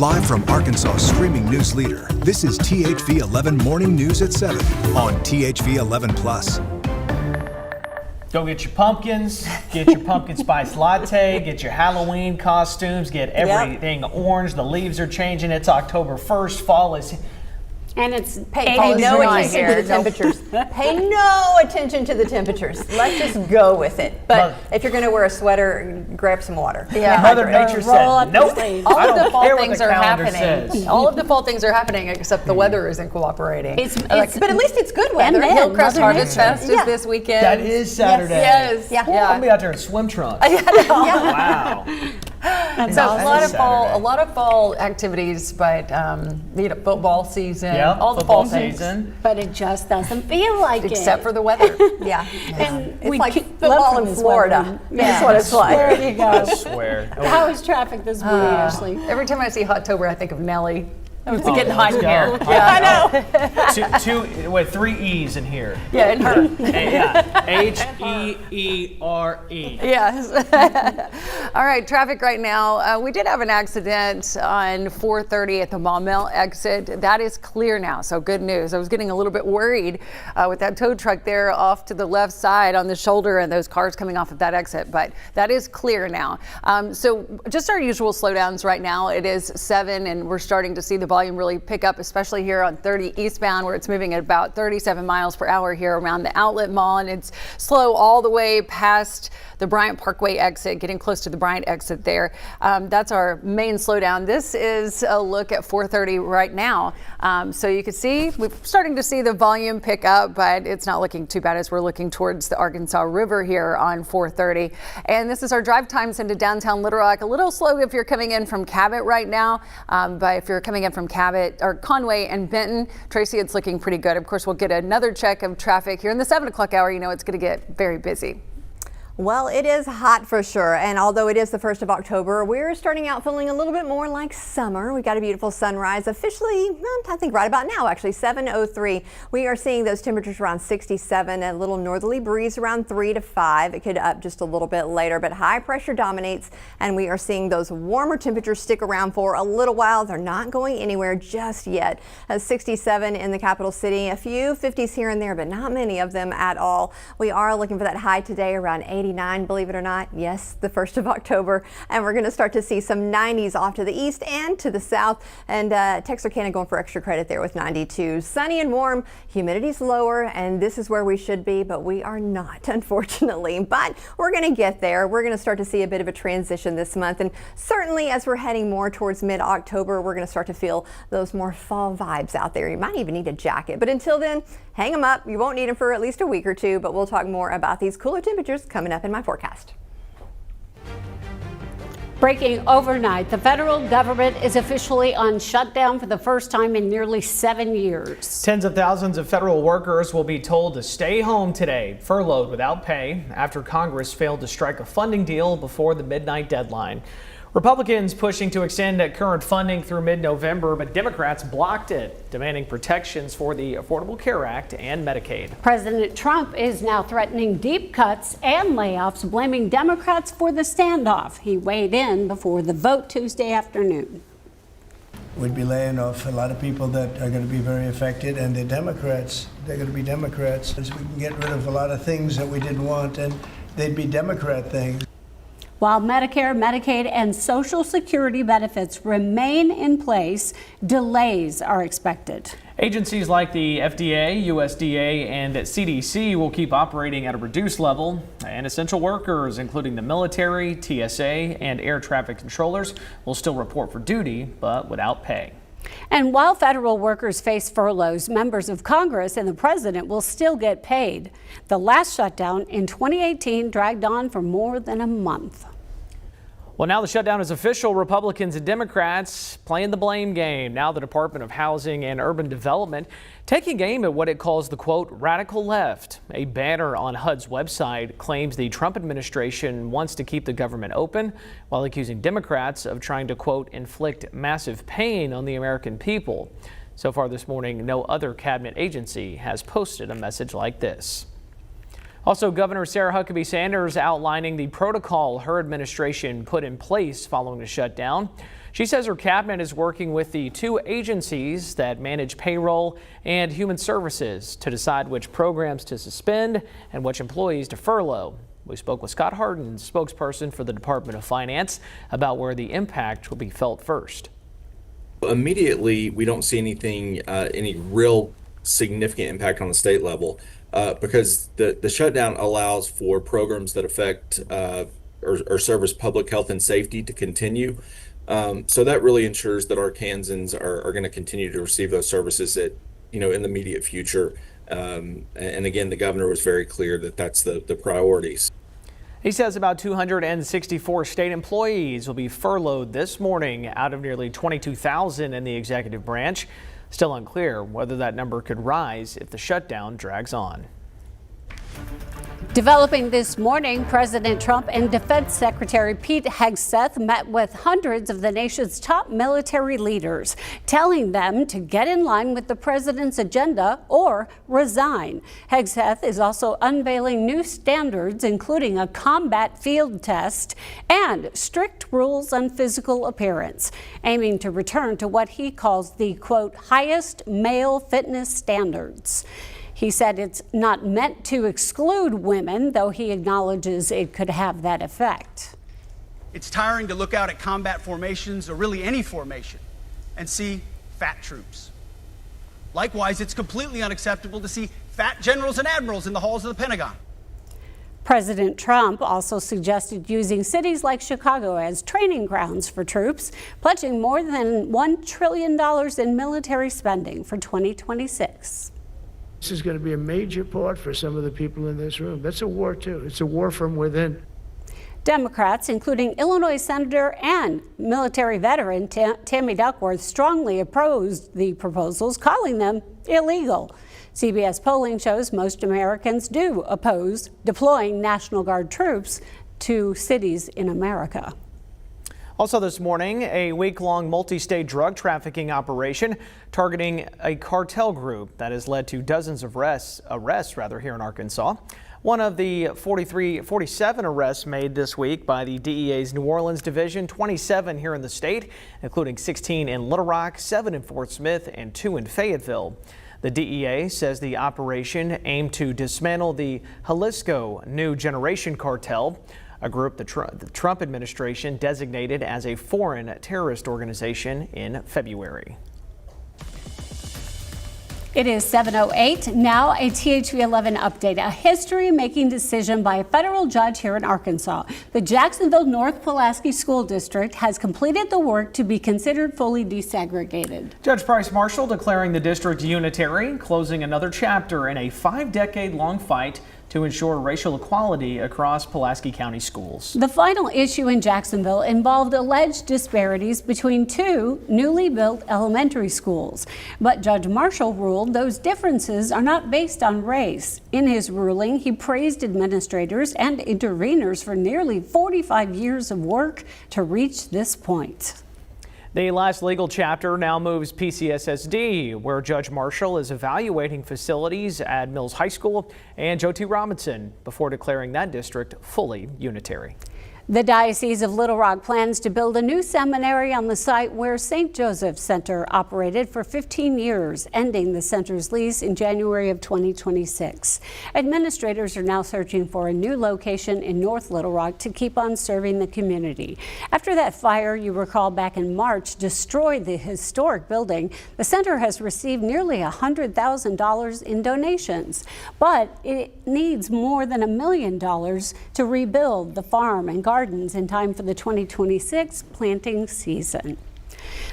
Live from Arkansas' streaming news leader, this is THV 11 Morning News at 7 on THV 11 Plus. Go get your pumpkins, get your pumpkin spice latte, get your Halloween costumes, get everything orange. The leaves are changing. It's October 1st. Fall is... And it's pay no attention to the temperatures. Pay no attention to the temperatures. Let's just go with it. But if you're going to wear a sweater, grab some water. Yeah. Mother Nature said, nope. All of the fall things are happening. All of the fall things are happening, except the weather isn't cooperating. But at least it's good weather. And Hillcrest Harvest Fest is this weekend. That is Saturday. Yes. Yeah. I'm going to be out there in swim trunks. Wow. So a lot of fall activities, but football season, all the fall season. But it just doesn't feel like except for the weather. And it's like football in Florida. That's what it's like. There you go. I swear. How is traffic this morning, Ashley? Every time I see Hottober, I think of Nelly. It's getting hot in here. Yeah, I know. Three E's in here. Yeah, in her. H-E-E-R-E. Yes. All right, traffic right now. We did have an accident on 430 at the Maumelle exit. That is clear now, so good news. I was getting a little bit worried with that tow truck there off to the left side on the shoulder and those cars coming off of that exit, but that is clear now. So just our usual slowdowns right now. It is 7 and we're starting to see the volume really pick up, especially here on 30 eastbound where it's moving at about 37 miles per hour here around the Outlet Mall, and it's slow all the way past the Bryant Parkway exit, getting close to the Bryant exit there. That's our main slowdown. This is a look at 430 right now. So you can see we're starting to see the volume pick up, but it's not looking too bad as we're looking towards the Arkansas River here on 430. And this is our drive times into downtown Little Rock. A little slow if you're coming in from Cabot right now, but if you're coming in from Cabot or Conway and Benton, Tracy, it's looking pretty good. Of course, we'll get another check of traffic here in the 7 o'clock hour. You know, it's going to get very busy. Well, it is hot for sure, and although it is the 1st of October, we're starting out feeling a little bit more like summer. We got a beautiful sunrise officially, I think right about now actually, 7:03. We are seeing those temperatures around 67, a little northerly breeze around 3 to 5. It could up just a little bit later, but high pressure dominates, and we are seeing those warmer temperatures stick around for a little while. They're not going anywhere just yet. 67 in the capital city, a few 50s here and there, but not many of them at all. We are looking for that high today around 89, believe it or not. Yes, the 1st of October. And we're going to start to see some 90s off to the east and to the south. And Texarkana going for extra credit there with 92. Sunny and warm, humidity's lower, and this is where we should be, but we are not, unfortunately. But we're going to get there. We're going to start to see a bit of a transition this month. And certainly as we're heading more towards mid-October, we're going to start to feel those more fall vibes out there. You might even need a jacket. But until then, hang them up. You won't need them for at least a week or two, but we'll talk more about these cooler temperatures coming up in my forecast. Breaking overnight, the federal government is officially on shutdown for the first time in nearly 7 years. Tens of thousands of federal workers will be told to stay home today, furloughed without pay, after Congress failed to strike a funding deal before the midnight deadline. Republicans pushing to extend current funding through mid-November, but Democrats blocked it, demanding protections for the Affordable Care Act and Medicaid. President Trump is now threatening deep cuts and layoffs, blaming Democrats for the standoff. He weighed in before the vote Tuesday afternoon. We'd be laying off a lot of people that are going to be very affected, and the Democrats, they're going to be Democrats. We can get rid of a lot of things that we didn't want, and they'd be Democrat things. While Medicare, Medicaid, and Social Security benefits remain in place, delays are expected. Agencies like the FDA, USDA, and CDC will keep operating at a reduced level, and essential workers, including the military, TSA, and air traffic controllers, will still report for duty, but without pay. And while federal workers face furloughs, members of Congress and the president will still get paid. The last shutdown in 2018 dragged on for more than a month. Well, now the shutdown is official. Republicans and Democrats playing the blame game. Now the Department of Housing and Urban Development taking aim at what it calls the, quote, radical left. A banner on HUD's website claims the Trump administration wants to keep the government open while accusing Democrats of trying to, quote, inflict massive pain on the American people. So far this morning, no other cabinet agency has posted a message like this. Also, Governor Sarah Huckabee Sanders outlining the protocol her administration put in place following the shutdown. She says her cabinet is working with the two agencies that manage payroll and human services to decide which programs to suspend and which employees to furlough. We spoke with Scott Harden, spokesperson for the Department of Finance, about where the impact will be felt first. Immediately, we don't see anything, any real significant impact on the state level because the shutdown allows for programs that affect or service public health and safety to continue. So that really ensures that our Kansans are going to continue to receive those services in the immediate future. And again, the governor was very clear that that's the priorities. He says about 264 state employees will be furloughed this morning out of nearly 22,000 in the executive branch. Still unclear whether that number could rise if the shutdown drags on. Developing this morning, President Trump and Defense Secretary Pete Hegseth met with hundreds of the nation's top military leaders, telling them to get in line with the president's agenda or resign. Hegseth is also unveiling new standards, including a combat field test and strict rules on physical appearance, aiming to return to what he calls the, quote, highest male fitness standards. He said it's not meant to exclude women, though he acknowledges it could have that effect. It's tiring to look out at combat formations, or really any formation, and see fat troops. Likewise, it's completely unacceptable to see fat generals and admirals in the halls of the Pentagon. President Trump also suggested using cities like Chicago as training grounds for troops, pledging more than $1 trillion in military spending for 2026. This is going to be a major part for some of the people in this room. That's a war, too. It's a war from within. Democrats, including Illinois Senator and military veteran Tammy Duckworth, strongly opposed the proposals, calling them illegal. CBS polling shows most Americans do oppose deploying National Guard troops to cities in America. Also this morning, a week-long multi-state drug trafficking operation targeting a cartel group that has led to dozens of arrests here in Arkansas. One of the 47 arrests made this week by the DEA's New Orleans division, 27 here in the state, including 16 in Little Rock, 7 in Fort Smith, and 2 in Fayetteville. The DEA says the operation aimed to dismantle the Jalisco New Generation cartel, a group the Trump administration designated as a foreign terrorist organization in February. It is 7:08. Now a THV 11 update. A history-making decision by a federal judge here in Arkansas. The Jacksonville North Pulaski School District has completed the work to be considered fully desegregated. Judge Price Marshall declaring the district unitary, closing another chapter in a 5-decade-long fight to ensure racial equality across Pulaski County schools. The final issue in Jacksonville involved alleged disparities between 2 newly built elementary schools. But Judge Marshall ruled those differences are not based on race. In his ruling, he praised administrators and interveners for nearly 45 years of work to reach this point. The last legal chapter now moves PCSSD, where Judge Marshall is evaluating facilities at Mills High School and Joe T. Robinson before declaring that district fully unitary. The Diocese of Little Rock plans to build a new seminary on the site where St. Joseph's Center operated for 15 years, ending the center's lease in January of 2026. Administrators are now searching for a new location in North Little Rock to keep on serving the community. After that fire, you recall back in March, destroyed the historic building, the center has received nearly $100,000 in donations. But it needs more than $1 million to rebuild the farm and gardens in time for the 2026 planting season.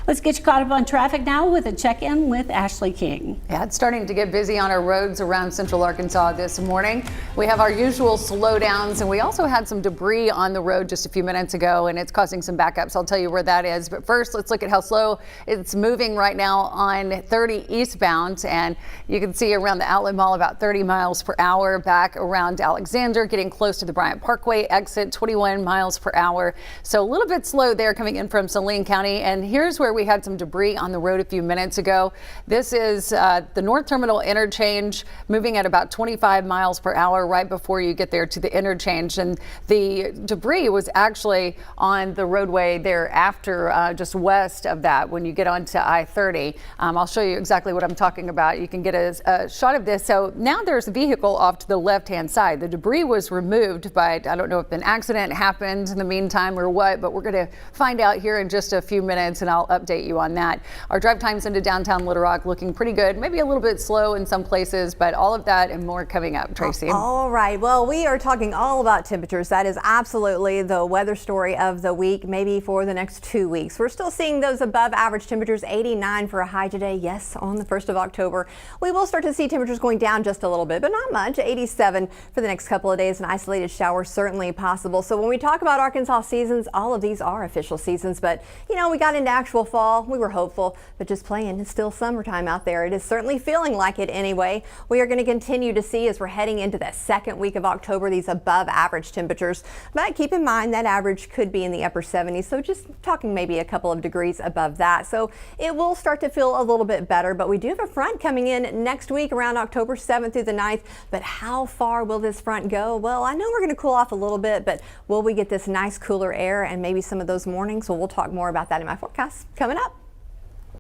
Let's get you caught up on traffic now with a check-in with Ashley King. Yeah, it's starting to get busy on our roads around central Arkansas this morning. We have our usual slowdowns, and we also had some debris on the road just a few minutes ago, and it's causing some backups. I'll tell you where that is. But first, let's look at how slow it's moving right now on 30 eastbound. And you can see around the Outlet Mall about 30 miles per hour, back around Alexander, getting close to the Bryant Parkway exit, 21 miles per hour. So a little bit slow there coming in from Saline County. And here's where we we had some debris on the road a few minutes ago. This is the North Terminal interchange, moving at about 25 miles per hour right before you get there to the interchange. And the debris was actually on the roadway there after, just west of that when you get onto I-30. I'll show you exactly what I'm talking about. You can get a shot of this. So now there's a vehicle off to the left-hand side. The debris was removed, but I don't know if an accident happened in the meantime or what, but we're going to find out here in just a few minutes, and I'll update you on that. Our drive times into downtown Little Rock looking pretty good, maybe a little bit slow in some places, but all of that and more coming up. Tracy. All right. Well, we are talking all about temperatures. That is absolutely the weather story of the week, maybe for the next 2 weeks. We're still seeing those above average temperatures, 89 for a high today. Yes, on the 1st of October. We will start to see temperatures going down just a little bit, but not much. 87 for the next couple of days. An isolated shower certainly possible. So when we talk about Arkansas seasons, all of these are official seasons, but you know, we got into actual fall. We were hopeful, but just playing, it's still summertime out there. It is certainly feeling like it anyway. We are going to continue to see as we're heading into the second week of October these above average temperatures, but keep in mind that average could be in the upper 70s, so just talking maybe a couple of degrees above that. So it will start to feel a little bit better, but we do have a front coming in next week around October 7th through the 9th. But how far will this front go? Well, I know we're going to cool off a little bit, but will we get this nice cooler air and maybe some of those mornings? Well, we'll talk more about that in my forecast coming up.